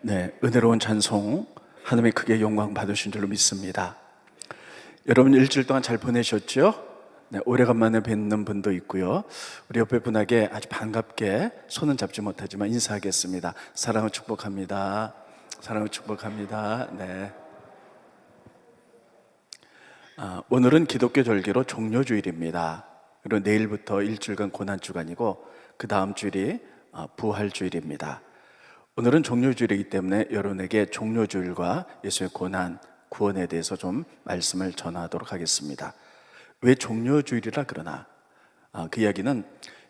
네, 은혜로운 찬송 하나님의 크게 영광 받으신 줄로 믿습니다. 여러분 일주일 동안 잘 보내셨죠? 네, 오래간만에 뵙는 분도 있고요. 우리 옆에 분에게 아주 반갑게 손은 잡지 못하지만 인사하겠습니다. 사랑을 축복합니다. 사랑을 축복합니다. 네. 오늘은 기독교 절기로 종료주일입니다. 그리고 내일부터 일주일간 고난주간이고 그 다음 주일이 부활주일입니다. 오늘은 종료주일이기 때문에 여러분에게 종료주일과 예수의 고난, 구원에 대해서 좀 말씀을 전하도록 하겠습니다. 왜 종료주일이라 그러나? 그 이야기는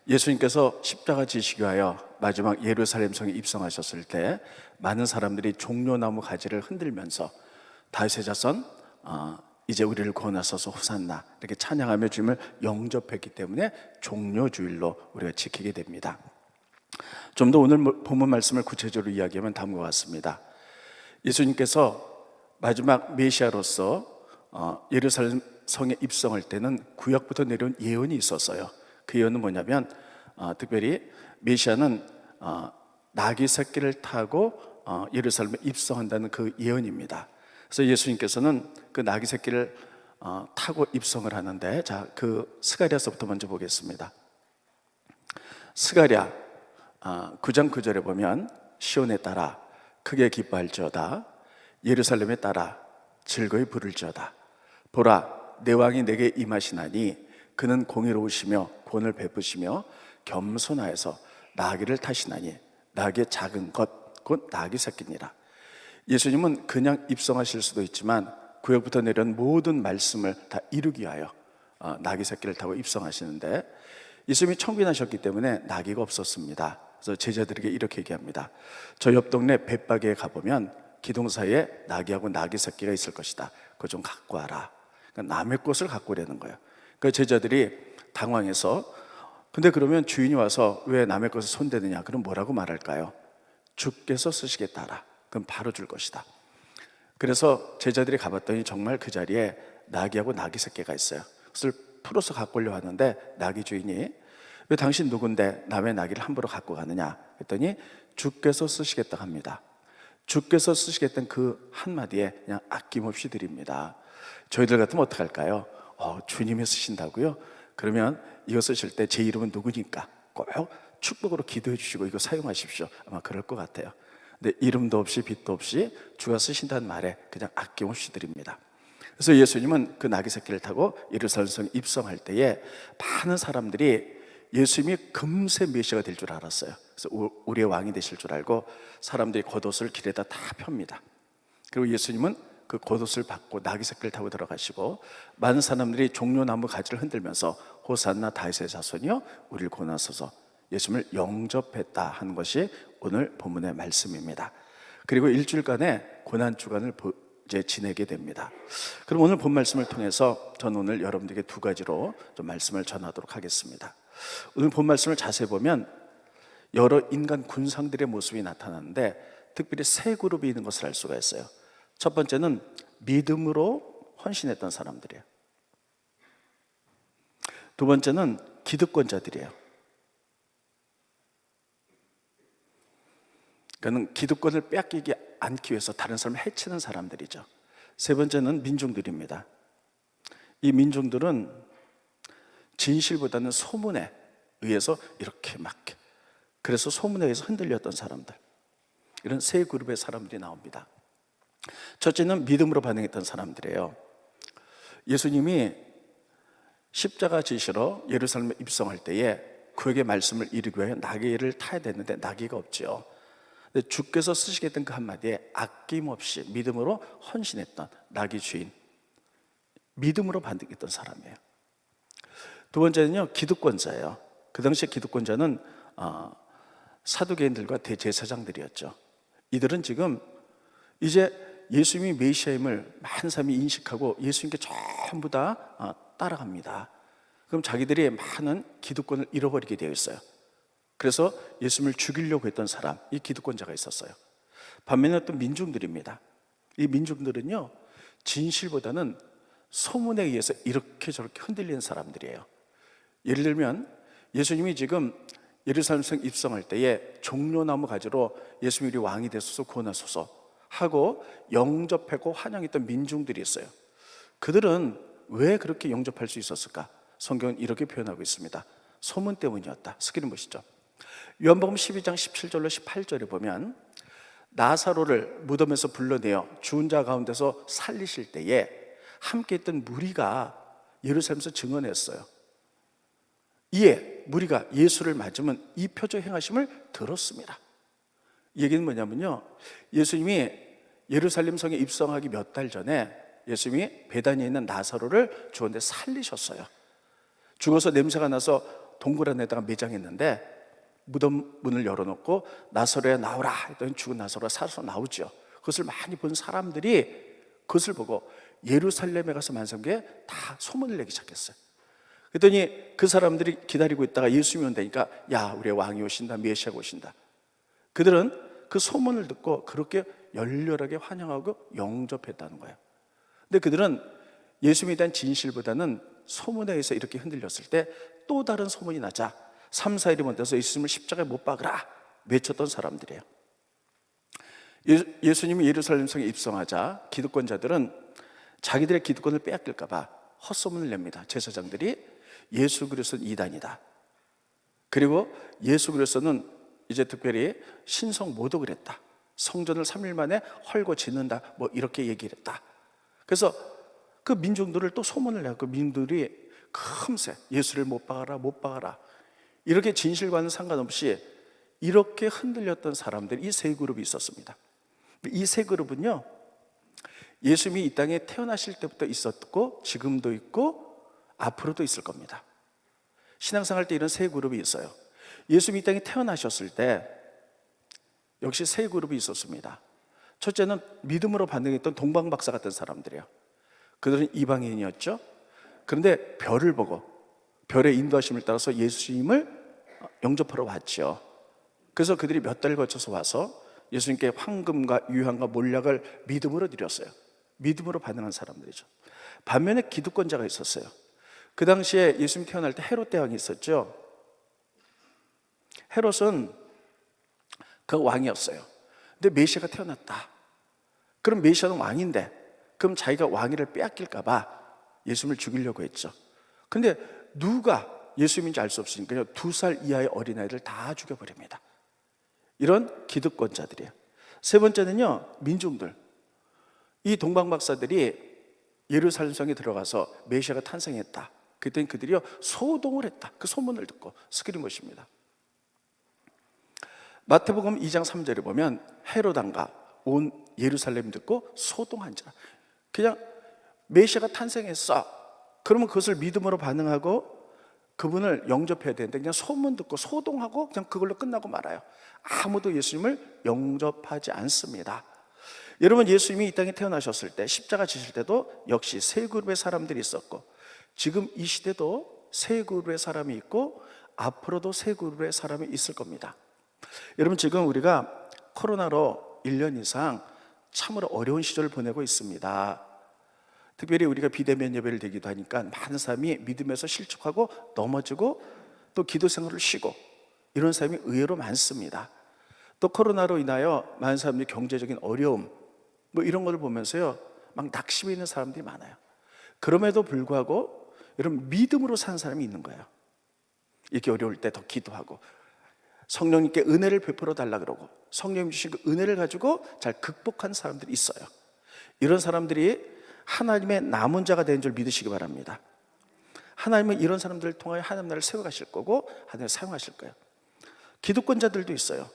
예수님께서 십자가 지시기 위하여 마지막 예루살렘 성에 입성하셨을 때 많은 사람들이 종려나무 가지를 흔들면서 다윗의 자손 이제 우리를 구원하소서 호산나 이렇게 찬양하며 주님을 영접했기 때문에 종료주일로 우리가 지키게 됩니다. 좀 더 오늘 본문 말씀을 구체적으로 이야기하면 다음과 같습니다. 예수님께서 마지막 메시아로서 예루살렘 성에 입성할 때는 구약부터 내려온 예언이 있었어요. 그 예언은 뭐냐면 특별히 메시아는 나귀 새끼를 타고 예루살렘에 입성한다는 그 예언입니다. 그래서 예수님께서는 그 나귀 새끼를 타고 입성을 하는데, 자, 그 스가랴서부터 먼저 보겠습니다. 스가랴 9장 9절에 보면 시온에 따라 크게 기뻐할지어다, 예루살렘에 따라 즐거이 부를지어다. 보라, 내 왕이 내게 임하시나니 그는 공의로우시며 구원을 베푸시며 겸손하여서 나귀를 타시나니 나귀의 작은 것 곧 나귀 새끼니라. 예수님은 그냥 입성하실 수도 있지만 구약부터 내려온 모든 말씀을 다 이루기 위하여 나귀 새끼를 타고 입성하시는데, 예수님이 청빈하셨기 때문에 나귀가 없었습니다. 그래서 제자들에게 이렇게 얘기합니다. 저 옆 동네 벳바게에 가보면 기둥 사이에 나귀하고 나귀 새끼가 있을 것이다. 그거 좀 갖고 와라. 그러니까 남의 것을 갖고 오려는 거예요. 그러니까 제자들이 당황해서, 근데 그러면 주인이 와서 왜 남의 것을 손대느냐? 그럼 뭐라고 말할까요? 주께서 쓰시겠다라. 그럼 바로 줄 것이다. 그래서 제자들이 가봤더니 정말 그 자리에 나귀하고 나귀 새끼가 있어요. 그것을 풀어서 갖고 오려고 하는데 나귀 주인이 왜 당신 누군데 남의 나귀를 함부로 갖고 가느냐 했더니 주께서 쓰시겠다 합니다. 주께서 쓰시겠다는 그 한마디에 그냥 아낌없이 드립니다. 저희들 같으면 어떡할까요? 주님이 쓰신다고요? 그러면 이거 쓰실 때 제 이름은 누구니까 꼭 축복으로 기도해 주시고 이거 사용하십시오. 아마 그럴 것 같아요. 근데 이름도 없이 빛도 없이 주가 쓰신다는 말에 그냥 아낌없이 드립니다. 그래서 예수님은 그 나귀 새끼를 타고 예루살렘 입성할 때에 많은 사람들이 예수님이 금세 메시아가 될 줄 알았어요. 그래서 우리의 왕이 되실 줄 알고 사람들이 겉옷을 길에다 다 펴니다. 그리고 예수님은 그 겉옷을 받고 나귀 새끼를 타고 들어가시고 많은 사람들이 종려나무 가지를 흔들면서 호산나 다윗의 자손이여 우리를 구원하소서 예수님을 영접했다 하는 것이 오늘 본문의 말씀입니다. 그리고 일주일간의 고난주간을 이제 지내게 됩니다. 그럼 오늘 본 말씀을 통해서 저는 오늘 여러분들에게 두 가지로 좀 말씀을 전하도록 하겠습니다. 오늘 본 말씀을 자세히 보면 여러 인간 군상들의 모습이 나타나는데 특별히 세 그룹이 있는 것을 알 수가 있어요. 첫 번째는 믿음으로 헌신했던 사람들이에요. 두 번째는 기득권자들이에요. 그는 기득권을 빼앗기지 않기 위해서 다른 사람을 해치는 사람들이죠. 세 번째는 민중들입니다. 이 민중들은 진실보다는 소문에 의해서 이렇게 막, 그래서 소문에 의해서 흔들렸던 사람들, 이런 세 그룹의 사람들이 나옵니다. 첫째는 믿음으로 반응했던 사람들이에요. 예수님이 십자가 지시러 예루살렘에 입성할 때에 그에게 말씀을 이루기 위해 나귀를 타야 되는데 나귀가 없죠. 근데 주께서 쓰시겠다는 그 한마디에 아낌없이 믿음으로 헌신했던 나귀 주인, 믿음으로 반응했던 사람이에요. 두 번째는요, 기득권자예요. 그 당시에 기득권자는 사두개인들과 대제사장들이었죠. 이들은 지금 이제 예수님이 메시아임을 많은 사람이 인식하고 예수님께 전부 다 따라갑니다. 그럼 자기들이 많은 기득권을 잃어버리게 되어 있어요. 그래서 예수님을 죽이려고 했던 사람, 이 기득권자가 있었어요. 반면에 또 민중들입니다. 이 민중들은요, 진실보다는 소문에 의해서 이렇게 저렇게 흔들리는 사람들이에요. 예를 들면 예수님이 지금 예루살렘성 입성할 때에 종려나무 가지로 예수님이 왕이 되소서 구원하소서 하고 영접하고 환영했던 민중들이 있어요. 그들은 왜 그렇게 영접할 수 있었을까? 성경은 이렇게 표현하고 있습니다. 소문 때문이었다. 스크린 보시죠. 요한복음 12장 17절로 18절에 보면 나사로를 무덤에서 불러내어 죽은 자 가운데서 살리실 때에 함께 있던 무리가 예루살렘에서 증언했어요. 이에 무리가 예수를 맞으면 이 표적 행하심을 들었습니다. 이 얘기는 뭐냐면요, 예수님이 예루살렘 성에 입성하기 몇 달 전에 예수님이 베다니에 있는 나사로를 죽은 데 살리셨어요. 죽어서 냄새가 나서 동굴 안에다가 매장했는데 무덤 문을 열어놓고 나사로야 나오라 했더니 죽은 나사로가 살아서 나오죠. 그것을 많이 본 사람들이 그것을 보고 예루살렘에 가서 만성교에 다 소문을 내기 시작했어요. 그랬더니 그 사람들이 기다리고 있다가 예수님이 온다니까, 야, 우리의 왕이 오신다, 메시아가 오신다. 그들은 그 소문을 듣고 그렇게 열렬하게 환영하고 영접했다는 거예요. 근데 그들은 예수님에 대한 진실보다는 소문에 의해서 이렇게 흔들렸을 때 또 다른 소문이 나자 3, 4일이 못돼서 예수님을 십자가에 못 박으라 외쳤던 사람들이에요. 예수님이 예루살렘 성에 입성하자 기득권자들은 자기들의 기득권을 빼앗길까 봐 헛소문을 냅니다. 제사장들이 예수 그리스도는 이단이다. 그리고 예수 그리스도는 이제 특별히 신성 모독을 했다. 성전을 3일 만에 헐고 짓는다. 뭐 이렇게 얘기를 했다. 그래서 그 민중들을 또 소문을 내고 그 민중들이 금세 예수를 못 박아라, 못 박아라. 이렇게 진실과는 상관없이 이렇게 흔들렸던 사람들, 이 세 그룹이 있었습니다. 이 세 그룹은요, 예수님이 이 땅에 태어나실 때부터 있었고 지금도 있고 앞으로도 있을 겁니다. 신앙생활 때 이런 세 그룹이 있어요. 예수님이 이 땅에 태어나셨을 때 역시 세 그룹이 있었습니다. 첫째는 믿음으로 반응했던 동방박사 같은 사람들이에요. 그들은 이방인이었죠. 그런데 별을 보고 별의 인도하심을 따라서 예수님을 영접하러 왔죠. 그래서 그들이 몇 달 거쳐서 와서 예수님께 황금과 유향과 몰약을 믿음으로 드렸어요. 믿음으로 반응한 사람들이죠. 반면에 기득권자가 있었어요. 그 당시에 예수님 태어날 때 헤롯 대왕이 있었죠. 헤롯은 그 왕이었어요. 근데 메시아가 태어났다. 그럼 메시아는 왕인데 그럼 자기가 왕위를 빼앗길까 봐 예수님을 죽이려고 했죠. 근데 누가 예수님인지 알 수 없으니까요, 2살 이하의 어린아이를 다 죽여버립니다. 이런 기득권자들이에요. 세 번째는요, 민중들. 이 동방박사들이 예루살렘 성에 들어가서 메시아가 탄생했다. 그랬더니 그들이요 소동을 했다. 그 소문을 듣고. 스크린 보십니다. 마태복음 2장 3절에 보면 헤롯 왕과 온 예루살렘 듣고 소동한지라. 그냥 메시아가 탄생했어. 그러면 그것을 믿음으로 반응하고 그분을 영접해야 되는데 그냥 소문 듣고 소동하고 그냥 그걸로 끝나고 말아요. 아무도 예수님을 영접하지 않습니다. 여러분, 예수님이 이 땅에 태어나셨을 때 십자가 지실 때도 역시 세 그룹의 사람들이 있었고 지금 이 시대도 세 그룹의 사람이 있고 앞으로도 세 그룹의 사람이 있을 겁니다. 여러분, 지금 우리가 코로나로 1년 이상 참으로 어려운 시절을 보내고 있습니다. 특별히 우리가 비대면 예배를 드리기도 하니까 많은 사람이 믿음에서 실족하고 넘어지고 또 기도 생활을 쉬고 이런 사람이 의외로 많습니다. 또 코로나로 인하여 많은 사람들이 경제적인 어려움 뭐 이런 걸 보면서요 막 낙심해 있는 사람들이 많아요. 그럼에도 불구하고 여러분, 믿음으로 사는 사람이 있는 거예요. 이렇게 어려울 때 더 기도하고 성령님께 은혜를 베풀어 달라 그러고 성령님 주신 그 은혜를 가지고 잘 극복한 사람들이 있어요. 이런 사람들이 하나님의 남은 자가 되는 줄 믿으시기 바랍니다. 하나님은 이런 사람들을 통하여 하나님 나라를 세워가실 거고 하나님을 사용하실 거예요. 기득권자들도 있어요.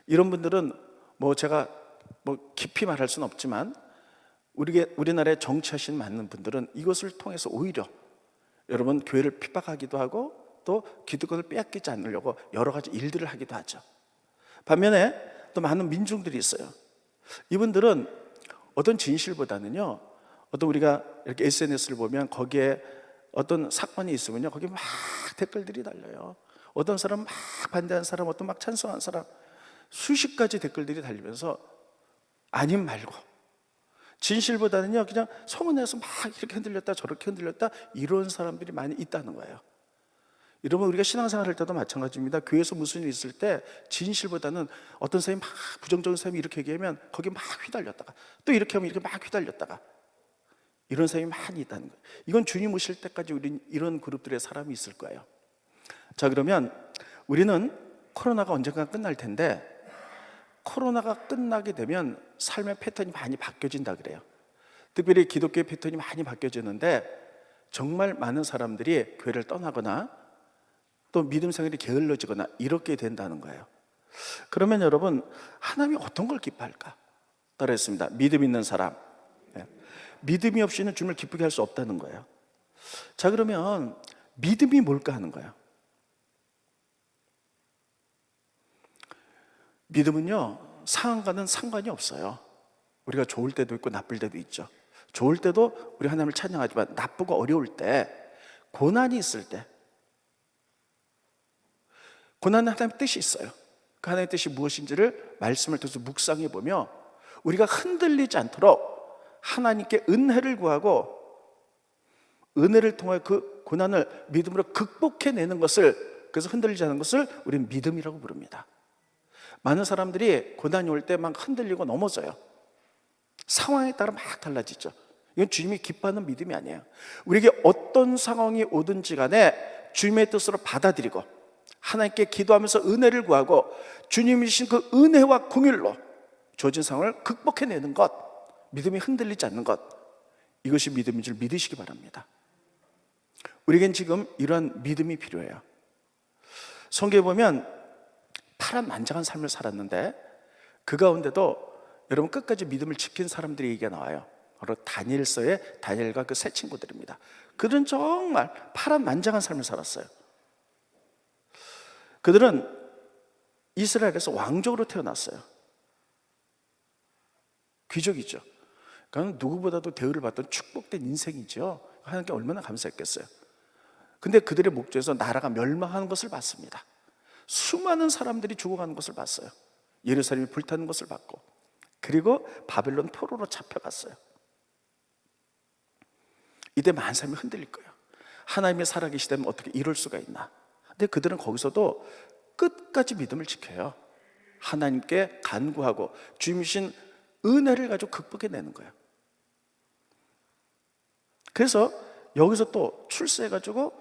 이런 분들은 뭐 제가 뭐 깊이 말할 수는 없지만 우리나라에 정치하신 많은 분들은 이것을 통해서 오히려 여러분 교회를 핍박하기도 하고 또 기득권을 빼앗기지 않으려고 여러 가지 일들을 하기도 하죠. 반면에 또 많은 민중들이 있어요. 이분들은 어떤 진실보다는요, 어떤 우리가 이렇게 SNS를 보면 거기에 어떤 사건이 있으면요 거기에 막 댓글들이 달려요. 어떤 사람 막 반대한 사람, 어떤 막 찬성한 사람, 수십 가지 댓글들이 달리면서 아님 말고 진실보다는요 그냥 소문내서 막 이렇게 흔들렸다 저렇게 흔들렸다 이런 사람들이 많이 있다는 거예요. 여러분, 우리가 신앙생활 할 때도 마찬가지입니다. 교회에서 무슨 일이 있을 때 진실보다는 어떤 사람이 막 부정적인 사람이 이렇게 얘기하면 거기에 막 휘달렸다가 또 이렇게 하면 이렇게 막 휘달렸다가 이런 사람이 많이 있다는 거예요. 이건 주님 오실 때까지 우리는 이런 그룹들의 사람이 있을 거예요. 자, 그러면 우리는 코로나가 언젠가 끝날 텐데 코로나가 끝나게 되면 삶의 패턴이 많이 바뀌어진다 그래요. 특별히 기독교의 패턴이 많이 바뀌어지는데 정말 많은 사람들이 교회를 떠나거나 또 믿음 생활이 게을러지거나 이렇게 된다는 거예요. 그러면 여러분, 하나님이 어떤 걸 기뻐할까? 따라했습니다. 믿음 있는 사람. 믿음이 없이는 주님을 기쁘게 할 수 없다는 거예요. 자, 그러면 믿음이 뭘까 하는 거예요. 믿음은요, 상황과는 상관이 없어요. 우리가 좋을 때도 있고 나쁠 때도 있죠. 좋을 때도 우리 하나님을 찬양하지만 나쁘고 어려울 때, 고난이 있을 때, 고난은 하나님의 뜻이 있어요. 그 하나님의 뜻이 무엇인지를 말씀을 통해서 묵상해 보며 우리가 흔들리지 않도록 하나님께 은혜를 구하고 은혜를 통해 그 고난을 믿음으로 극복해내는 것을, 그래서 흔들리지 않는 것을 우리는 믿음이라고 부릅니다. 많은 사람들이 고난이 올 때 막 흔들리고 넘어져요. 상황에 따라 막 달라지죠. 이건 주님이 기뻐하는 믿음이 아니에요. 우리에게 어떤 상황이 오든지 간에 주님의 뜻으로 받아들이고 하나님께 기도하면서 은혜를 구하고 주님이 주신 그 은혜와 긍휼로 주어진 상황을 극복해내는 것, 믿음이 흔들리지 않는 것, 이것이 믿음인 줄 믿으시기 바랍니다. 우리에겐 지금 이러한 믿음이 필요해요. 성경에 보면 파란만장한 삶을 살았는데 그 가운데도 여러분 끝까지 믿음을 지킨 사람들의 얘기가 나와요. 바로 다니엘서의 다니엘과 그 세 친구들입니다. 그들은 정말 파란만장한 삶을 살았어요. 그들은 이스라엘에서 왕족으로 태어났어요. 귀족이죠. 그러니까 누구보다도 대우를 받던 축복된 인생이죠. 하나님께 얼마나 감사했겠어요. 근데 그들의 목적에서 나라가 멸망하는 것을 봤습니다. 수많은 사람들이 죽어가는 것을 봤어요. 예루살렘이 불타는 것을 봤고, 그리고 바벨론 포로로 잡혀갔어요. 이때 많은 사람이 흔들릴 거예요. 하나님의 살아계시다면 어떻게 이럴 수가 있나. 근데 그들은 거기서도 끝까지 믿음을 지켜요. 하나님께 간구하고 주님이신 은혜를 가지고 극복해내는 거예요. 그래서 여기서 또 출세해가지고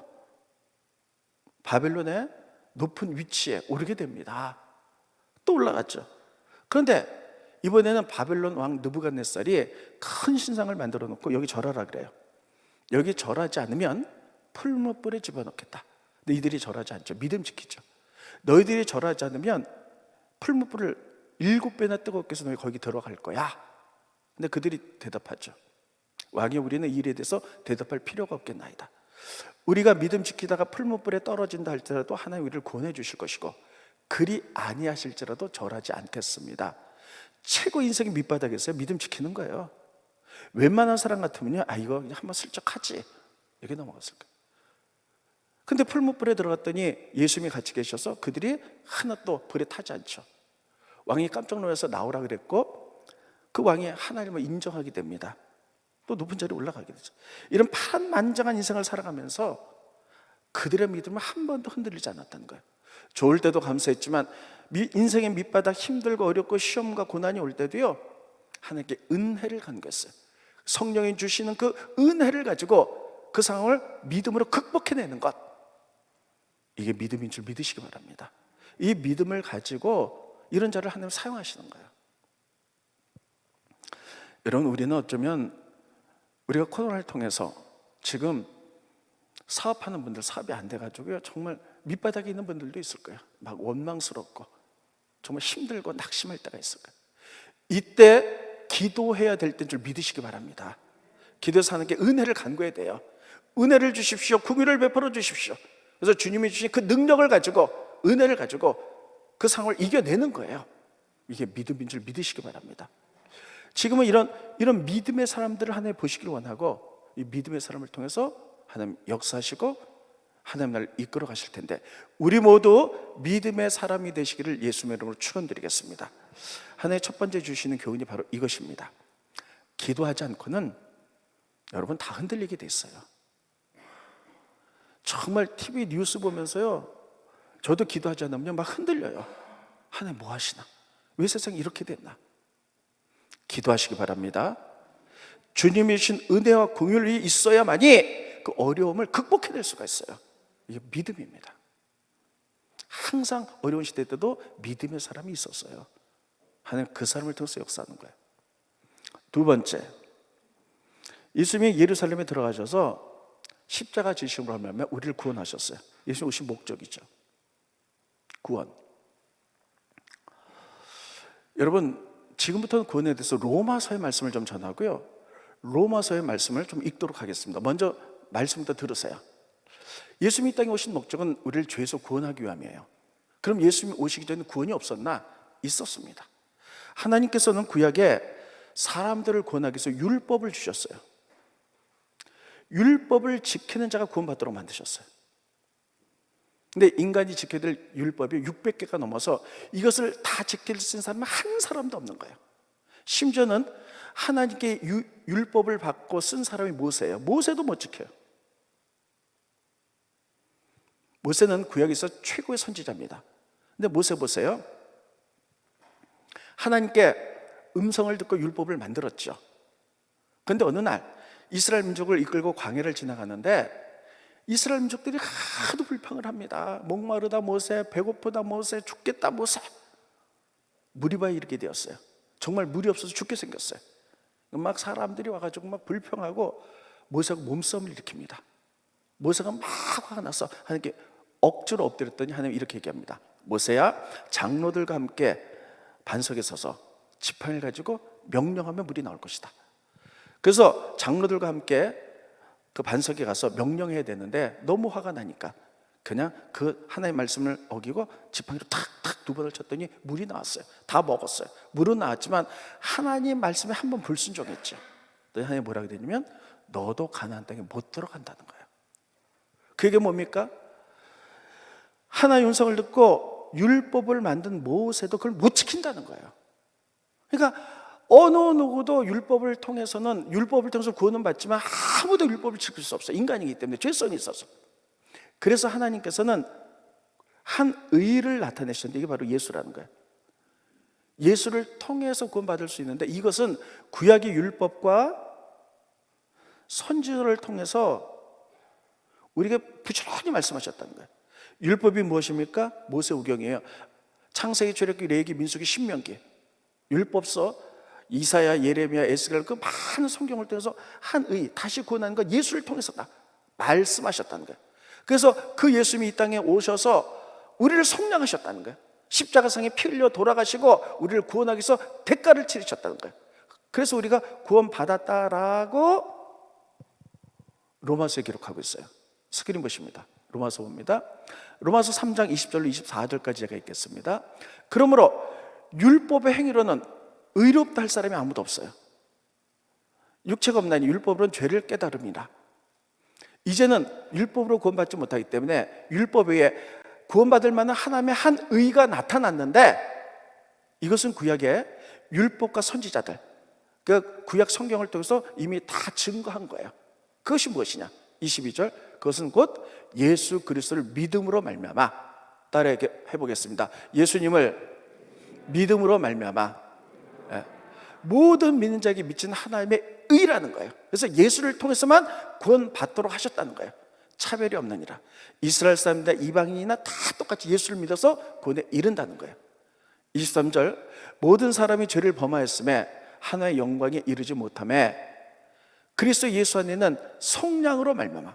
바벨론의 높은 위치에 오르게 됩니다. 또 올라갔죠. 그런데 이번에는 바벨론 왕 느부갓네살이 큰 신상을 만들어 놓고 여기 절하라 그래요. 여기 절하지 않으면 풀무불에 집어넣겠다. 근데 이들이 절하지 않죠. 믿음 지키죠. 너희들이 절하지 않으면 풀무불을 7배나 뜨겁게 해서 너희 거기 들어갈 거야. 근데 그들이 대답하죠. 왕이 우리는 이 일에 대해서 대답할 필요가 없겠나이다. 우리가 믿음 지키다가 풀무불에 떨어진다 할지라도 하나님 우리를 구원해 주실 것이고 그리 아니하실지라도 절하지 않겠습니다. 최고 인생의 밑바닥에서 믿음 지키는 거예요. 웬만한 사람 같으면요, 이거 그냥 한번 슬쩍 하지, 이렇게 넘어갔을 거예요. 근데 풀무불에 들어갔더니 예수님이 같이 계셔서 그들이 하나도 불에 타지 않죠. 왕이 깜짝 놀라서 나오라 그랬고 그 왕이 하나님을 인정하게 됩니다. 또 높은 자리에 올라가게 되죠. 이런 파란만장한 인생을 살아가면서 그들의 믿음을 한 번도 흔들리지 않았다는 거예요. 좋을 때도 감사했지만 인생의 밑바닥 힘들고 어렵고 시험과 고난이 올 때도요, 하나님께 은혜를 간구했어요. 성령이 주시는 그 은혜를 가지고 그 상황을 믿음으로 극복해내는 것, 이게 믿음인 줄 믿으시기 바랍니다. 이 믿음을 가지고 이런 자를 하나님 사용하시는 거예요. 여러분, 우리는 어쩌면 우리가 코로나를 통해서 지금 사업하는 분들 사업이 안 돼가지고요, 정말 밑바닥에 있는 분들도 있을 거예요. 막 원망스럽고 정말 힘들고 낙심할 때가 있을 거예요. 이때 기도해야 될 때인 줄 믿으시기 바랍니다. 기도해서 하나님께 은혜를 간구해야 돼요. 은혜를 주십시오. 긍휼을 베풀어 주십시오. 그래서 주님이 주신 그 능력을 가지고, 은혜를 가지고 그 상황을 이겨내는 거예요. 이게 믿음인 줄 믿으시기 바랍니다. 지금은 이런 믿음의 사람들을 하나님 보시길 원하고, 이 믿음의 사람을 통해서 하나님 역사하시고 하나님 나를 이끌어 가실 텐데, 우리 모두 믿음의 사람이 되시기를 예수님의 이름으로 축원드리겠습니다. 하나님 첫 번째 주시는 교훈이 바로 이것입니다. 기도하지 않고는 여러분 다 흔들리게 돼 있어요. 정말 TV 뉴스 보면서요, 저도 기도하지 않으면 막 흔들려요. 하나님 뭐 하시나? 왜 세상이 이렇게 됐나? 기도하시기 바랍니다. 주님이 주신 은혜와 공율이 있어야만이 그 어려움을 극복해낼 수가 있어요. 이게 믿음입니다. 항상 어려운 시대 때도 믿음의 사람이 있었어요. 하나님 그 사람을 통해서 역사하는 거예요. 두 번째, 예수님이 예루살렘에 들어가셔서 십자가 지심으로 하면 우리를 구원하셨어요. 예수님 오신 목적이죠. 구원. 여러분, 지금부터는 구원에 대해서 로마서의 말씀을 좀 전하고요, 로마서의 말씀을 좀 읽도록 하겠습니다. 먼저 말씀부터 들으세요. 예수님이 이 땅에 오신 목적은 우리를 죄에서 구원하기 위함이에요. 그럼 예수님이 오시기 전에 구원이 없었나? 있었습니다. 하나님께서는 구약에 사람들을 구원하기 위해서 율법을 주셨어요. 율법을 지키는 자가 구원받도록 만드셨어요. 근데 인간이 지켜야 될 율법이 600개가 넘어서 이것을 다 지킬 수 있는 사람은 한 사람도 없는 거예요. 심지어는 하나님께 율법을 받고 쓴 사람이 모세예요. 모세도 못 지켜요. 모세는 구약에서 최고의 선지자입니다. 근데 모세 보세요. 하나님께 음성을 듣고 율법을 만들었죠. 그런데 어느 날 이스라엘 민족을 이끌고 광야를 지나가는데 이스라엘 민족들이 하도 불평을 합니다. 목마르다 모세, 배고프다 모세, 죽겠다 모세. 무리바에 이르게 되었어요. 정말 물이 없어서 죽게 생겼어요. 막 사람들이 와가지고 막 불평하고 모세하고 몸싸움을 일으킵니다. 모세가 막 화가 나서 하나님께 억지로 엎드렸더니 하나님 이렇게 얘기합니다. 모세야, 장로들과 함께 반석에 서서 지팡이를 가지고 명령하면 물이 나올 것이다. 그래서 장로들과 함께 그 반석에 가서 명령해야 되는데 너무 화가 나니까 그냥 그 하나님의 말씀을 어기고 지팡이로 탁탁 2번을 쳤더니 물이 나왔어요. 다 먹었어요. 물은 나왔지만 하나님 말씀에 한 번 불순종했죠. 또 하나님이 뭐라고 되냐면 너도 가나안 땅에 못 들어간다는 거예요. 그게 뭡니까? 하나의 음성을 듣고 율법을 만든 모세도 그걸 못 지킨다는 거예요. 그러니까 어느 누구도 율법을 통해서는 율법을 통해서 구원은 받지만 아무도 율법을 지킬 수 없어요. 인간이기 때문에 죄성이 있어서. 그래서 하나님께서는 한 의를 나타내셨는데 이게 바로 예수라는 거예요. 예수를 통해서 구원받을 수 있는데 이것은 구약의 율법과 선지자를 통해서 우리에게 부지런히 말씀하셨다는 거예요. 율법이 무엇입니까? 모세오경이에요. 창세기, 출애굽기, 레위기, 민수기, 신명기, 율법서, 이사야, 예레미야, 에스겔 그 많은 성경을 통해서 한 의, 다시 구원하는 건 예수를 통해서다 말씀하셨다는 거예요. 그래서 그 예수님이 이 땅에 오셔서 우리를 속량하셨다는 거예요. 십자가상에 피 흘려 돌아가시고 우리를 구원하기 위해서 대가를 치르셨다는 거예요. 그래서 우리가 구원받았다라고 로마서에 기록하고 있어요. 스크린 보십니다. 로마서 봅니다. 로마서 3장 20절로 24절까지 제가 읽겠습니다. 그러므로 율법의 행위로는 의롭다 할 사람이 아무도 없어요. 육체가 없나니 율법으로는 죄를 깨달음이라. 이제는 율법으로 구원받지 못하기 때문에 율법 외에 구원받을 만한 하나님의 한 의가 나타났는데 이것은 구약의 율법과 선지자들, 그 구약 성경을 통해서 이미 다 증거한 거예요. 그것이 무엇이냐? 22절, 그것은 곧 예수 그리스도를 믿음으로 말미암아. 따라 해보겠습니다. 예수님을 믿음으로 말미암아. 모든 믿는 자에게 미친 하나님의 의라는 거예요. 그래서 예수를 통해서만 구원받도록 하셨다는 거예요. 차별이 없느니라. 이스라엘 사람이나 이방인이나 다 똑같이 예수를 믿어서 구원에 이른다는 거예요. 23절, 모든 사람이 죄를 범하였음에 하나의 영광에 이르지 못하며 그리스도 예수 안에는 성량으로 말미암아.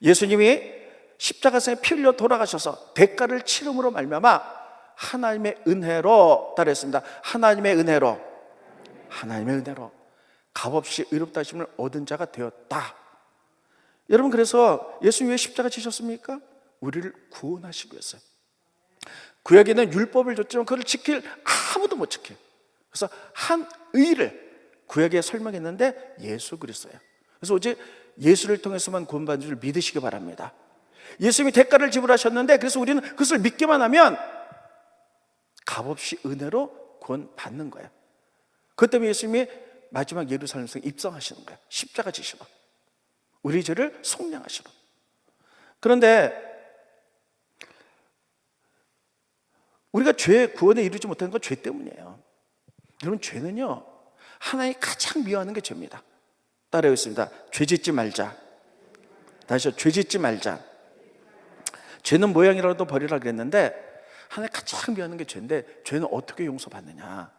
예수님이 십자가상에 피 흘려 돌아가셔서 대가를 치름으로 말미암아 하나님의 은혜로, 따르했습니다. 하나님의 은혜로 값없이 의롭다 하심을 얻은 자가 되었다. 여러분, 그래서 예수님 왜 십자가 지셨습니까? 우리를 구원하시기 위해서. 구약에는 율법을 줬지만 그걸 지킬 아무도 못 지켜요. 그래서 한 의를 구약에 설명했는데 예수 그리스도예요. 그래서 오직 예수를 통해서만 구원받는 줄 믿으시기 바랍니다. 예수님이 대가를 지불하셨는데 그래서 우리는 그것을 믿기만 하면 값없이 은혜로 구원받는 거예요. 그것 때문에 예수님이 마지막 예루살렘성에 입성하시는 거예요. 십자가 지시러 우리 죄를 속량하시러. 그런데 우리가 죄 구원에 이르지 못하는 건 죄 때문이에요. 여러분, 죄는요, 하나님이 가장 미워하는 게 죄입니다. 따라하겠습니다. 죄 짓지 말자. 다시요, 죄 짓지 말자. 죄는 모양이라도 버리라 그랬는데 하나님 가장 미워하는 게 죄인데, 죄는 어떻게 용서받느냐?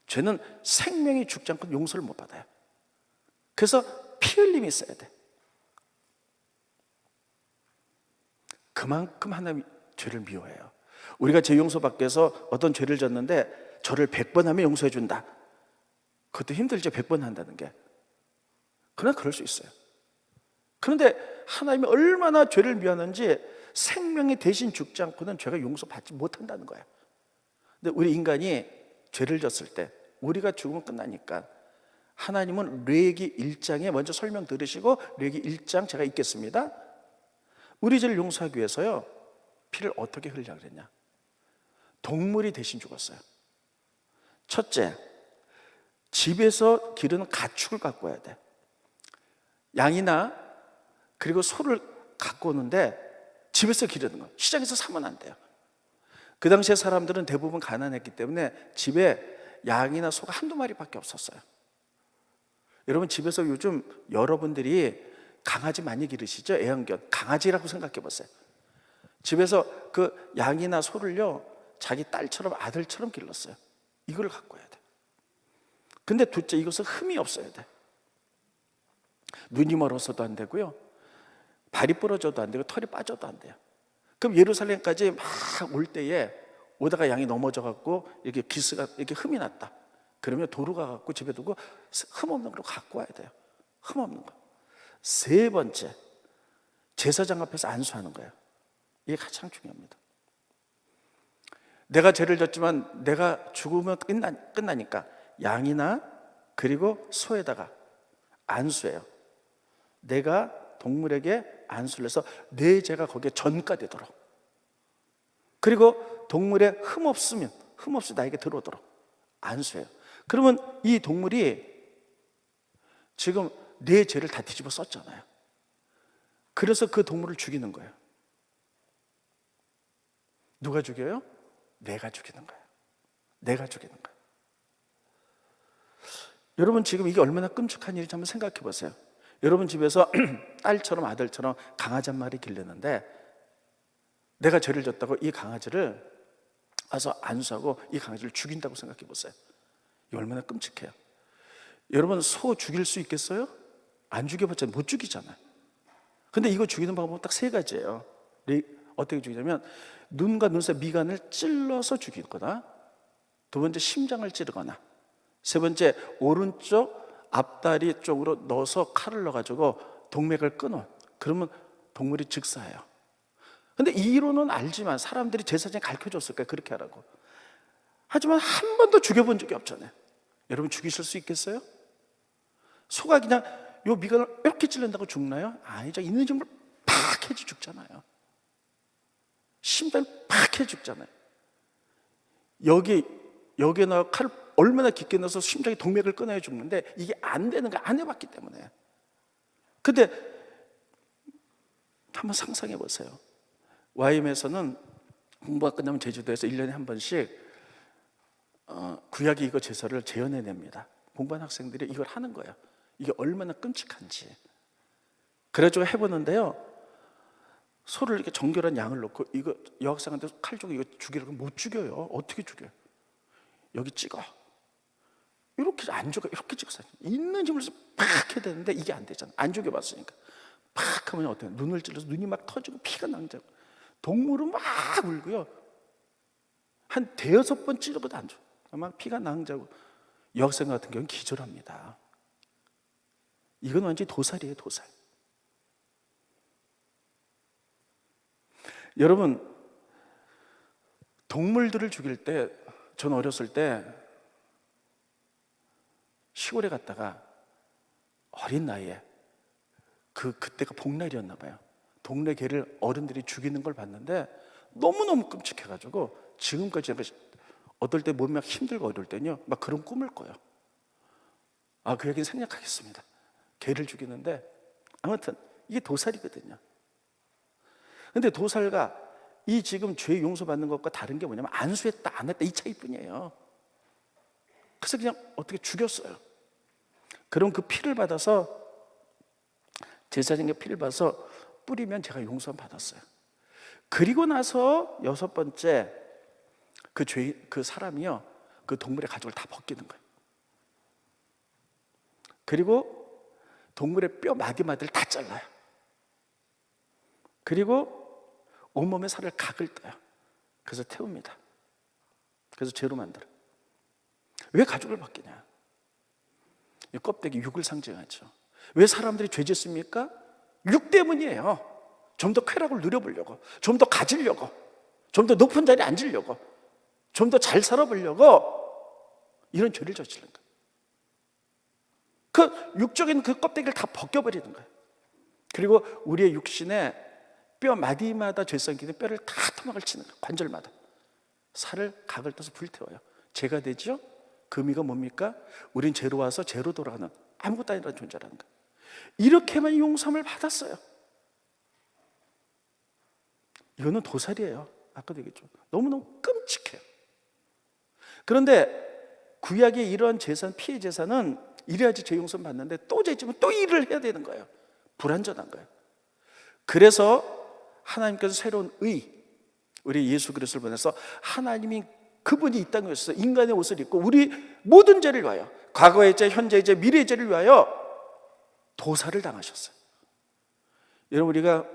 죄는 생명이 죽지 않고 용서를 못 받아요. 그래서 피 흘림이 있어야 돼. 그만큼 하나님 죄를 미워해요. 우리가 죄 용서받기 위해서 어떤 죄를 졌는데 저를 100번 하면 용서해 준다. 그것도 힘들죠, 100번 한다는 게. 그러나 그럴 수 있어요. 그런데 하나님이 얼마나 죄를 미워하는지 생명이 대신 죽지 않고는 죄가 용서받지 못한다는 거예요. 근데 우리 인간이 죄를 졌을 때 우리가 죽으면 끝나니까 하나님은 레위기 1장에 먼저 설명 들으시고, 레위기 1장 제가 읽겠습니다. 우리 죄를 용서하기 위해서요, 피를 어떻게 흘리려고 그랬냐? 동물이 대신 죽었어요. 첫째, 집에서 기르는 가축을 갖고 와야 돼. 양이나 그리고 소를 갖고 오는데 집에서 기르는 거, 시장에서 사면 안 돼요. 그 당시에 사람들은 대부분 가난했기 때문에 집에 양이나 소가 한두 마리밖에 없었어요. 여러분, 집에서 요즘 여러분들이 강아지 많이 기르시죠? 애완견, 강아지라고 생각해 보세요. 집에서 그 양이나 소를요, 자기 딸처럼 아들처럼 길렀어요. 이걸 갖고 와야 돼. 근데 둘째, 이것은 흠이 없어야 돼. 눈이 멀어서도 안 되고요, 발이 부러져도 안 되고, 털이 빠져도 안 돼요. 그럼 예루살렘까지 막 올 때에 오다가 양이 넘어져 갖고 이렇게 기스가, 이렇게 흠이 났다. 그러면 도로 가갖고 집에 두고 흠 없는 걸 갖고 와야 돼요. 흠 없는 거. 세 번째, 제사장 앞에서 안수하는 거예요. 이게 가장 중요합니다. 내가 죄를 졌지만 내가 죽으면 끝나니까 양이나 그리고 소에다가 안수해요. 내가 동물에게 안수를 해서 내 죄가 거기에 전가되도록, 그리고 동물에 흠 없이 나에게 들어오도록 안수해요. 그러면 이 동물이 지금 내 죄를 다 뒤집어 썼잖아요. 그래서 그 동물을 죽이는 거예요. 누가 죽여요? 내가 죽이는 거예요. 내가 죽이는 거예요. 여러분, 지금 이게 얼마나 끔찍한 일인지 한번 생각해 보세요. 여러분 집에서 딸처럼 아들처럼 강아지 한 마리 기르는데 내가 죄를 졌다고 이 강아지를 와서 안수하고 이 강아지를 죽인다고 생각해 보세요. 이게 얼마나 끔찍해요. 여러분, 소 죽일 수 있겠어요? 안 죽여봤자 못 죽이잖아요. 근데 이거 죽이는 방법은 딱 세 가지예요. 어떻게 죽이냐면, 눈과 눈썹 미간을 찔러서 죽이거나, 두 번째 심장을 찌르거나, 세 번째 오른쪽 앞다리 쪽으로 넣어서 칼을 넣어가지고 동맥을 끊어. 그러면 동물이 즉사해요. 근데 이 이론은 알지만 사람들이 제사장에 가르쳐줬을 거예요, 그렇게 하라고. 하지만 한 번도 죽여본 적이 없잖아요. 여러분, 죽이실 수 있겠어요? 소가 그냥 요 미간을 이렇게 찔른다고 죽나요? 아니죠. 있는 힘을 팍 해지 죽잖아요. 심장을 팍 해 죽잖아요. 여기에 나 칼을 얼마나 깊게 넣어서 심장에 동맥을 끊어야 죽는데 이게 안 되는 거 안 해봤기 때문에. 근데 한번 상상해 보세요. YM에서는 공부가 끝나면 제주도에서 1년에 한 번씩 구약의 이거 제사를 재현해냅니다. 공부한 학생들이 이걸 하는 거예요. 이게 얼마나 끔찍한지. 그래가지고 해보는데요, 소를 이렇게 정결한 양을 놓고 이거 여학생한테 칼 주고 이거 죽이라고 못 죽여요. 어떻게 죽여요? 여기 찍어. 이렇게 안 죽어. 이렇게 찍어서 있는 힘을 팍 해야 되는데 이게 안 되잖아. 안 죽여봤으니까. 팍 하면 어때요? 눈을 찔러서 눈이 막 터지고 피가 낭자고, 동물은 막 울고요, 한 대여섯 번 찌르고도 안 죽어. 막 피가 낭자고. 여학생 같은 경우는 기절합니다. 이건 완전히 도살이에요, 도살. 여러분, 동물들을 죽일 때, 전 어렸을 때 시골에 갔다가 어린 나이에 그때가 복날이었나 봐요. 동네 개를 어른들이 죽이는 걸 봤는데 너무너무 끔찍해가지고 지금까지 어떨 때 몸이 막 힘들고 어려울 때는요, 막 그런 꿈을 꿔요. 그 얘기는 생략하겠습니다. 개를 죽이는데, 아무튼 이게 도살이거든요. 근데 도살가 이 지금 죄 용서받는 것과 다른 게 뭐냐면 안수했다 안 했다 이 차이뿐이에요. 그래서 그냥 어떻게 죽였어요. 그럼 그 피를 받아서 제사장의 피를 받아서 뿌리면 제가 용서 받았어요. 그리고 나서 여섯 번째 그 사람이요 그 동물의 가죽을 다 벗기는 거예요. 그리고 동물의 뼈 마디마디를 다 잘라요. 그리고 온몸에 살을 각을 떠요. 그래서 태웁니다. 그래서 죄로 만들어요. 왜 가죽을 벗기냐? 이 껍데기 육을 상징하죠. 왜 사람들이 죄 짓습니까? 육 때문이에요. 좀 더 쾌락을 누려보려고, 좀 더 가지려고, 좀 더 높은 자리에 앉으려고, 좀 더 잘 살아보려고 이런 죄를 저지른 거예요. 그 육적인 그 껍데기를 다 벗겨버리는 거예요. 그리고 우리의 육신에 뼈 마디마다 죄 썩기는 뼈를 다 토막을 치는 거예요. 관절마다 살을 각을 떠서 불태워요. 죄가 되죠? 그 의미가 뭡니까? 우린 죄로 와서 죄로 돌아가는 아무것도 아니라는 존재라는 거예요. 이렇게만 용서함을 받았어요. 이거는 도살이에요. 아까도 얘기했죠. 너무너무 끔찍해요. 그런데 구약의 이런 제사, 피해 제사는 이래야지 죄 용서 받는데 또 죄지면 또 일을 해야 되는 거예요. 불완전한 거예요. 그래서 하나님께서 새로운 우리 예수 그리스도를 보내서 하나님이 그분이 이 땅에 오셔서 인간의 옷을 입고 우리 모든 죄를 위하여 과거의 죄, 현재의 죄, 미래의 죄를 위하여 도살을 당하셨어요. 여러분 우리가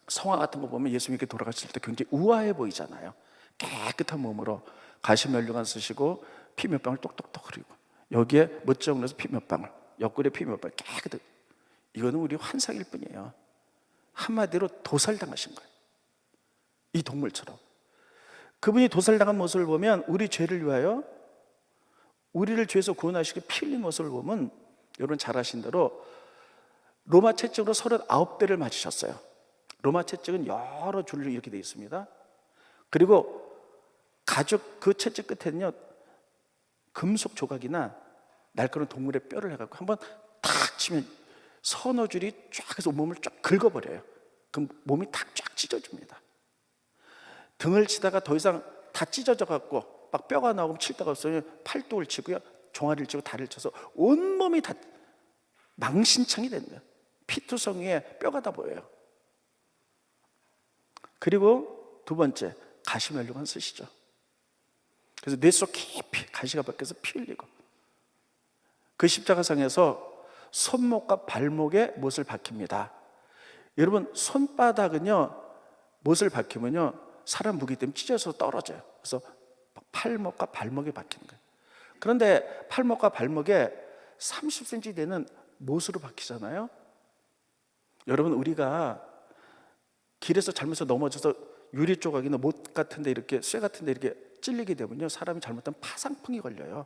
성화 같은 거 보면 예수님께 돌아가실 때 굉장히 우아해 보이잖아요. 깨끗한 몸으로 가시 면류관 쓰시고 피 몇 방울 똑똑똑 흐리고 여기에 멋쩍 넣어서 피 몇 방울, 옆구리에 피 몇 방울 깨끗하게. 이거는 우리 환상일 뿐이에요. 한마디로 도살당하신 거예요. 이 동물처럼. 그분이 도살당한 모습을 보면 우리 죄를 위하여 우리를 죄에서 구원하시고 피 흘린 모습을 보면 여러분 잘 아신 대로 로마 채찍으로 39대를 맞으셨어요. 로마 채찍은 여러 줄로 이렇게 되어 있습니다. 그리고 가죽 그 채찍 끝에는요 금속 조각이나 날카로운 동물의 뼈를 해갖고 한번 탁 치면 서너 줄이 쫙 해서 몸을 쫙 긁어버려요. 그럼 몸이 탁 쫙 찢어집니다. 등을 치다가 더 이상 다 찢어져 갖고 막 뼈가 나오면 칠 데가 없어요. 팔뚝을 치고요, 종아리를 치고 다리를 쳐서 온몸이 다 망신창이 되는 거예요. 피투성이에 뼈가 다 보여요. 그리고 두 번째 가시면류관 쓰시죠. 그래서 뇌 속 깊이 가시가 박혀서 피 흘리고 그 십자가상에서 손목과 발목에 못을 박힙니다. 여러분 손바닥은요 못을 박히면요 사람 무기 때문에 찢어서 떨어져요. 그래서 팔목과 발목에 박히는 거예요. 그런데 팔목과 발목에 30cm 되는 못으로 박히잖아요. 여러분 우리가 길에서 잘못해서 넘어져서 유리 조각이나 못 같은데 이렇게 쇠 같은데 이렇게 찔리게 되면요 사람이 잘못하면 파상풍이 걸려요.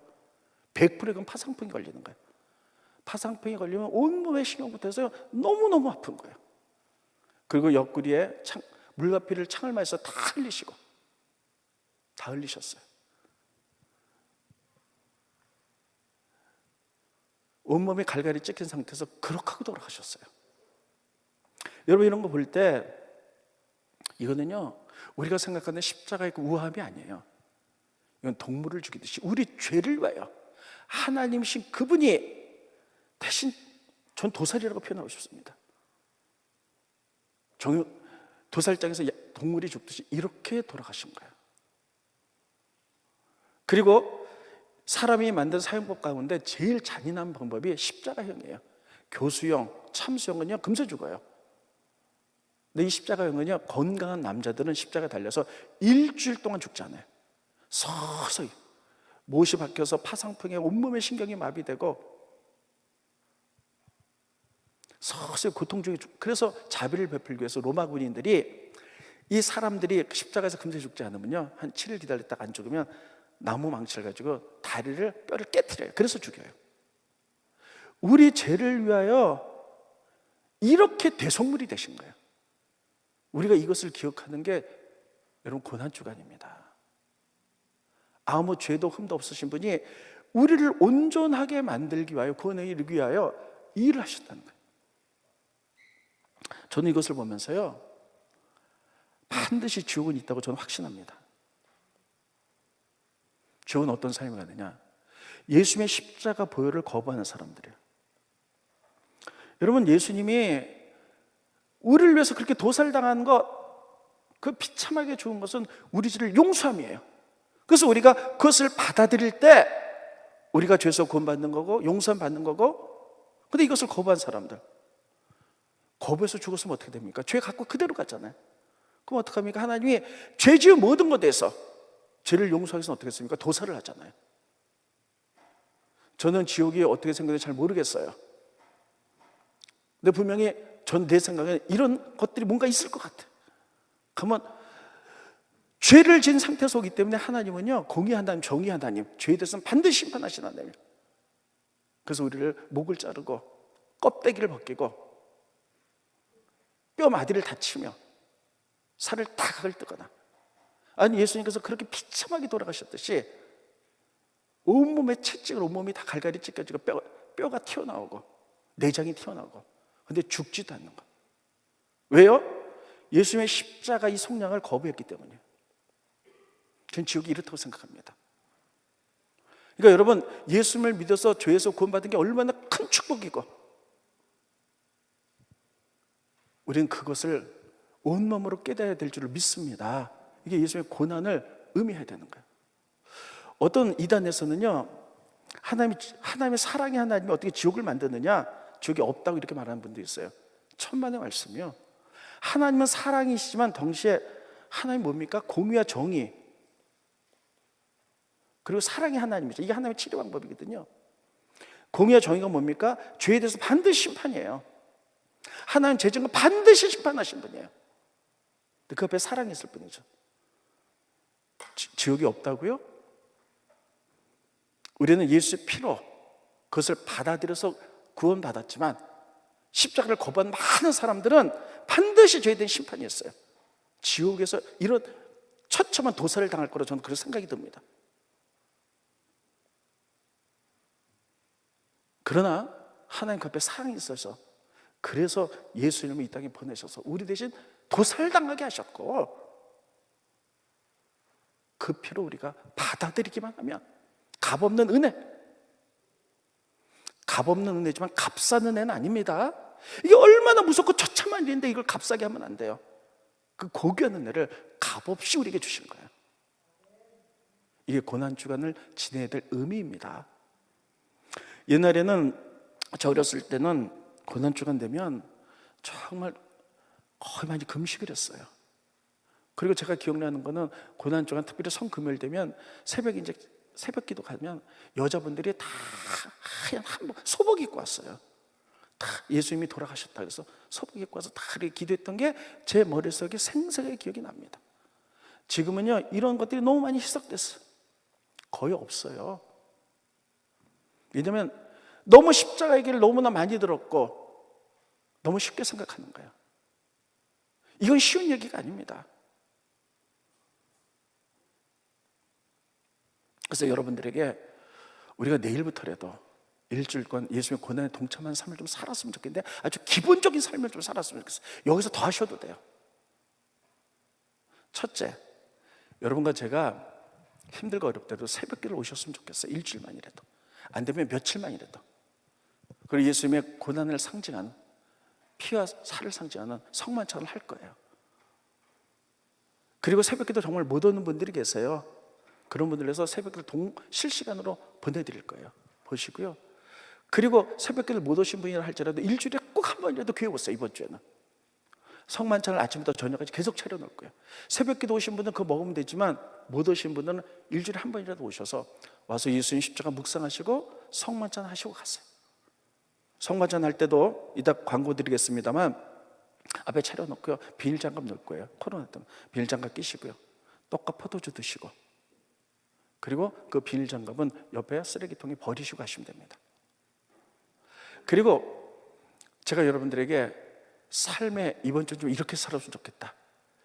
100%는 파상풍이 걸리는 거예요. 파상풍이 걸리면 온몸에 신경부터 해서 너무너무 아픈 거예요. 그리고 옆구리에 물과 피를 창을 맞아서 다 흘리시고 다 흘리셨어요. 온몸에 갈갈이 찍힌 상태에서 그렇게 하고 돌아가셨어요. 여러분 이런 거 볼 때 이거는요 우리가 생각하는 십자가의 그 우함이 아니에요. 이건 동물을 죽이듯이 우리 죄를 위하여 하나님이신 그분이 대신 전 도살이라고 표현하고 싶습니다. 도살장에서 동물이 죽듯이 이렇게 돌아가신 거예요. 그리고 사람이 만든 사형법 가운데 제일 잔인한 방법이 십자가형이에요. 교수형, 참수형은요 금세 죽어요. 근데 이 십자가형은요 건강한 남자들은 십자가에 달려서 일주일 동안 죽지 않아요. 서서히 못이 박혀서 파상풍에 온몸에 신경이 마비되고 서서히 고통 중에 그래서 자비를 베풀기 위해서 로마 군인들이 이 사람들이 십자가에서 금세 죽지 않으면요 한 7일 기다렸다가 안 죽으면 나무 망치를 가지고 다리를 뼈를 깨트려요. 그래서 죽여요. 우리 죄를 위하여 이렇게 대속물이 되신 거예요. 우리가 이것을 기억하는 게 여러분 고난주간입니다. 아무 죄도 흠도 없으신 분이 우리를 온전하게 만들기 위하여 구원에 이르기 위하여 이 일을 하셨다는 거예요. 저는 이것을 보면서요 반드시 지옥은 있다고 저는 확신합니다. 지옥은 어떤 삶이 가느냐? 예수님의 십자가 보혈을 거부하는 사람들이에요. 여러분, 예수님이 우리를 위해서 그렇게 도살당한 것, 그 비참하게 죽은 것은 우리 죄를 용서함이에요. 그래서 우리가 그것을 받아들일 때 우리가 죄에서 구원받는 거고 용서함 받는 거고, 근데 이것을 거부한 사람들, 거부해서 죽었으면 어떻게 됩니까? 죄 갖고 그대로 갔잖아요. 그럼 어떡합니까? 하나님이 죄 지은 모든 것에 대해서 죄를 용서하기 위해서 어떻게 했습니까? 도살을 하잖아요. 저는 지옥이 어떻게 생겼는지 잘 모르겠어요. 근데 분명히 내 생각에 이런 것들이 뭔가 있을 것 같아요. 그러면 죄를 지은 상태에서 오기 때문에 하나님은요, 공의 하나님, 정의 하나님, 죄에 대해서는 반드시 심판하신 하나님. 그래서 우리를 목을 자르고 껍데기를 벗기고 뼈 마디를 다치며 살을 다각을 뜨거나, 아니 예수님께서 그렇게 비참하게 돌아가셨듯이 온몸에 채찍을, 온몸이 다 갈갈이 찢겨지고 뼈가 튀어나오고 내장이 튀어나오고, 근데 죽지도 않는 거. 왜요? 예수님의 십자가 이 속량을 거부했기 때문이에요. 전 지옥이 이렇다고 생각합니다. 그러니까 여러분, 예수님을 믿어서 죄에서 구원받은 게 얼마나 큰 축복이고, 우리는 그것을 온몸으로 깨달아야 될 줄을 믿습니다. 이게 예수님의 고난을 의미해야 되는 거예요. 어떤 이단에서는요, 하나님의 사랑의 하나님이 어떻게 지옥을 만드느냐, 지옥이 없다고 이렇게 말하는 분도 있어요. 천만의 말씀이요. 하나님은 사랑이시지만 동시에 하나님 뭡니까? 공의와 정의, 그리고 사랑의 하나님이죠. 이게 하나님의 치료 방법이거든요. 공의와 정의가 뭡니까? 죄에 대해서 반드시 심판이에요. 하나님 죄진 거 반드시 심판하신 분이에요. 근데 그 앞에 사랑이 있을 뿐이죠. 지옥이 없다고요? 우리는 예수의 피로 그것을 받아들여서 구원받았지만, 십자가를 거부한 많은 사람들은 반드시 죄에 대한 심판이 있어요. 지옥에서 이런 처참한 도살을 당할 거라고 저는 그런 생각이 듭니다. 그러나 하나님 그 앞에 사랑이 있어서, 그래서 예수님을 이 땅에 보내셔서 우리 대신 도살당하게 하셨고, 그 피로 우리가 받아들이기만 하면, 값없는 은혜, 값없는 은혜지만 값싼 은혜는 아닙니다. 이게 얼마나 무섭고 처참한 일인데 이걸 값싸게 하면 안 돼요. 그 고귀한 은혜를 값없이 우리에게 주신 거예요. 이게 고난주간을 지내야 될 의미입니다. 옛날에는, 저 어렸을 때는 고난주간 되면 정말 거의 많이 금식을 했어요. 그리고 제가 기억나는 거는 고난주간, 특별히 성금요일 되면 새벽에 이제 새벽 기도 가면 여자분들이 다 하얀 한복, 소복 입고 왔어요. 다 예수님이 돌아가셨다 그래서 소복 입고 와서 다 이렇게 기도했던 게 제 머릿속에 생생하게 기억이 납니다. 지금은요, 이런 것들이 너무 많이 희석됐어요. 거의 없어요. 왜냐하면 너무 십자가 얘기를 너무나 많이 들었고 너무 쉽게 생각하는 거예요. 이건 쉬운 얘기가 아닙니다. 그래서 여러분들에게 우리가 내일부터라도 일주일간 예수님의 고난에 동참한 삶을 좀 살았으면 좋겠는데, 아주 기본적인 삶을 좀 살았으면 좋겠어요. 여기서 더 하셔도 돼요. 첫째, 여러분과 제가 힘들고 어렵더라도 새벽기를 오셨으면 좋겠어요. 일주일만이라도, 안 되면 며칠만이라도. 그리고 예수님의 고난을 상징하는, 피와 살을 상징하는 성만찬을 할 거예요. 그리고 새벽기도 정말 못 오는 분들이 계세요. 그런 분들 위해서 새벽기를 실시간으로 보내드릴 거예요. 보시고요. 그리고 새벽기를 못 오신 분이라 할지라도 일주일에 꼭 한 번이라도 교회 오세요. 이번 주에는 성만찬을 아침부터 저녁까지 계속 차려놓을 거예요. 새벽기도 오신 분은 그거 먹으면 되지만, 못 오신 분은 일주일에 한 번이라도 오셔서 와서 예수님 십자가 묵상하시고 성만찬 하시고 가세요. 성만찬 할 때도 이따 광고 드리겠습니다만 앞에 차려놓고요, 비닐장갑 넣을 거예요. 코로나 때문에 비닐장갑 끼시고요, 떡과 포도주 드시고, 그리고 그 비닐장갑은 옆에 쓰레기통에 버리시고 가시면 됩니다. 그리고 제가 여러분들에게 삶에 이번 주 좀 이렇게 살았으면 좋겠다,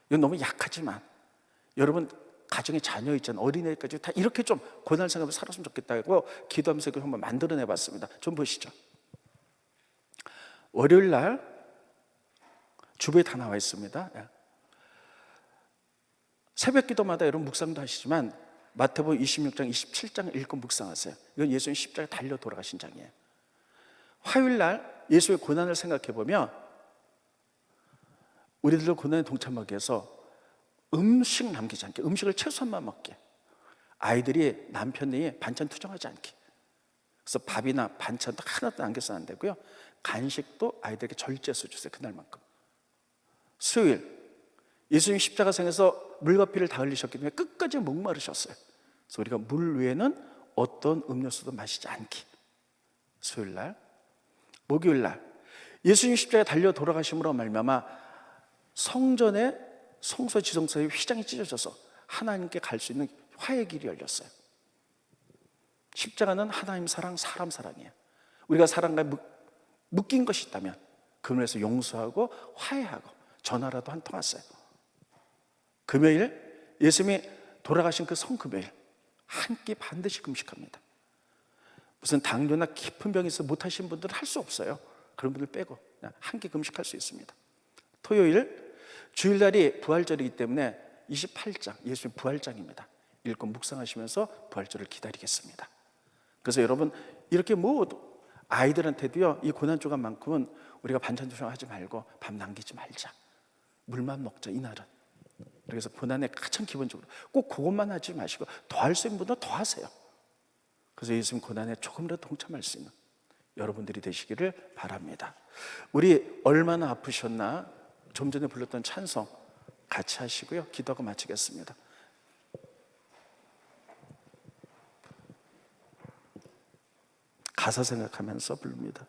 이건 너무 약하지만 여러분 가정에 자녀 있잖아요. 어린애까지 다 이렇게 좀 고난 생각을 살았으면 좋겠다고 기도하면서 이걸 한번 만들어내 봤습니다. 좀 보시죠. 월요일 날 주부에 다 나와 있습니다. 새벽 기도마다 여러분 묵상도 하시지만 마태복음 26장, 27장 읽고 묵상하세요. 이건 예수님 십자가에 달려 돌아가신 장이에요. 화요일 날 예수의 고난을 생각해 보면 우리들도 고난에 동참하기 위해서 음식 남기지 않게, 음식을 최소한만 먹게, 아이들이 남편이 반찬 투정하지 않게, 그래서 밥이나 반찬도 하나도 남겨서는 안 되고요, 간식도 아이들에게 절제해서 주세요. 그날만큼. 수요일 예수님 십자가상에서 물과 피를 다 흘리셨기 때문에 끝까지 목마르셨어요. 그래서 우리가 물 외에는 어떤 음료수도 마시지 않기. 수요일 날. 목요일 날 예수님 십자가에 달려 돌아가심으로 말미암아 성전의 성소 지성소의 휘장이 찢어져서 하나님께 갈 수 있는 화해의 길이 열렸어요. 십자가는 하나님 사랑, 사람 사랑이에요. 우리가 사랑과 묶인 것이 있다면 그분에서 용서하고 화해하고 전화라도 한 통 왔어요. 금요일 예수님이 돌아가신 그 성금요일 한 끼 반드시 금식합니다. 무슨 당뇨나 깊은 병이 있어 못하신 분들은 할 수 없어요. 그런 분들 빼고 그냥 한 끼 금식할 수 있습니다. 토요일 주일날이 부활절이기 때문에 28장 예수님 부활장입니다. 읽고 묵상하시면서 부활절을 기다리겠습니다. 그래서 여러분 이렇게 모두 아이들한테도요, 이 고난 주간만큼은 우리가 반찬 투정하지 말고 밥 남기지 말자, 물만 먹자 이날은. 그래서 고난에 가장 기본적으로 꼭 그것만 하지 마시고 더 할 수 있는 분은 더 하세요. 그래서 예수님 고난에 조금이라도 동참할 수 있는 여러분들이 되시기를 바랍니다. 우리 얼마나 아프셨나 좀 전에 불렀던 찬송 같이 하시고요, 기도하고 마치겠습니다. 가사 생각하면서 부릅니다.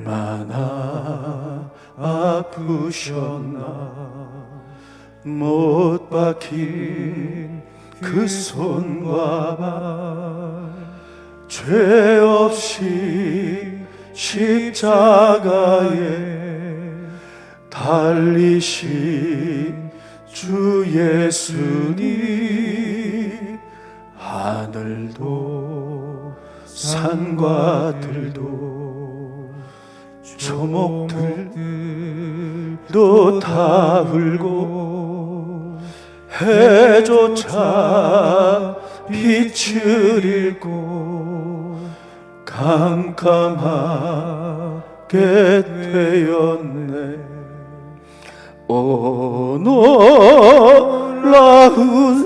얼마나 아프셨나 못 박힌 그 손과 발, 죄 없이 십자가에 달리신 주 예수님, 하늘도 산과 들도 초목들도 다 울고 해조차 빛을 잃고 캄캄하게 되었네. 오 놀라운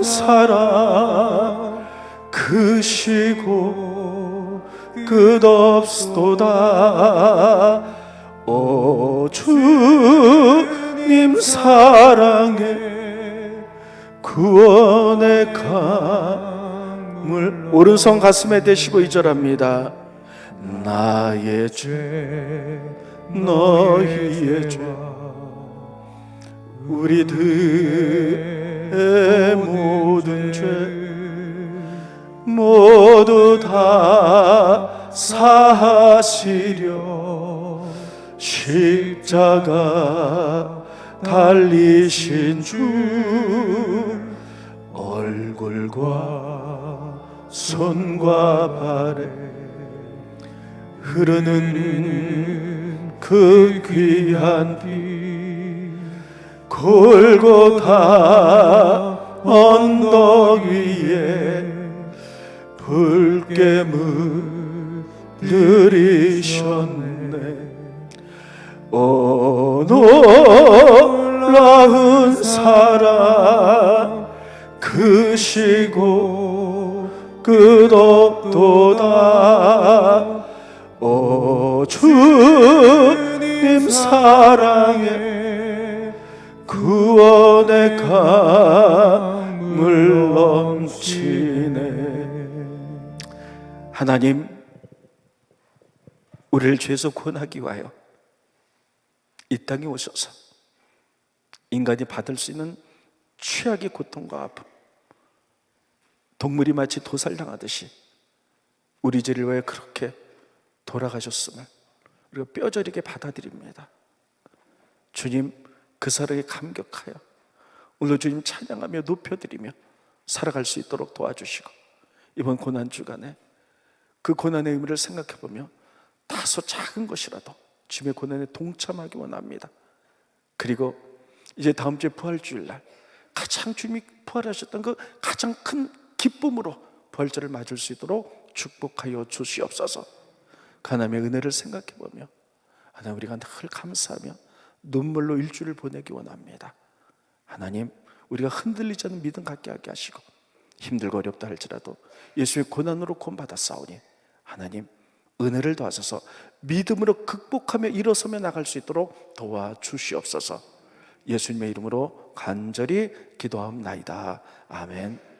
사랑 크시고 끝없도다. 오 주님 사랑에 구원의 강물. 오른손 가슴에 대시고 이절합니다. 나의 죄 너희의 죄 우리들의 모든 죄 모두 다 사하시려 십자가 달리신 주, 얼굴과 손과 발에 흐르는 그 귀한 피, 골고다 언덕 위에 붉게 물들이셨네. 오 놀라운 사랑 크시고 끝없도다. 오 주님 사랑에 구원의 강물 넘치네. 하나님, 우리를 죄에서 구원하기 위하여 이 땅에 오셔서 인간이 받을 수 있는 최악의 고통과 아픔, 동물이 마치 도살당하듯이 우리 죄를 위해 그렇게 돌아가셨음을 우리가 뼈저리게 받아들입니다. 주님, 그 사랑에 감격하여 오늘 주님 찬양하며 높여드리며 살아갈 수 있도록 도와주시고, 이번 고난 주간에 그 고난의 의미를 생각해 보며 다소 작은 것이라도 주님의 고난에 동참하기 원합니다. 그리고 이제 다음 주에 부활주일날 가장 주님이 부활하셨던 그 가장 큰 기쁨으로 부활절을 맞을 수 있도록 축복하여 주시옵소서. 하나님의 은혜를 생각해 보며 하나님, 우리가 늘 감사하며 눈물로 일주일을 보내기 원합니다. 하나님, 우리가 흔들리지 않는 믿음 갖게 하게 하시고, 힘들고 어렵다 할지라도 예수의 고난으로 구원받았사오니 하나님, 은혜를 더하셔서 믿음으로 극복하며 일어서며 나갈 수 있도록 도와주시옵소서. 예수님의 이름으로 간절히 기도하옵나이다. 아멘.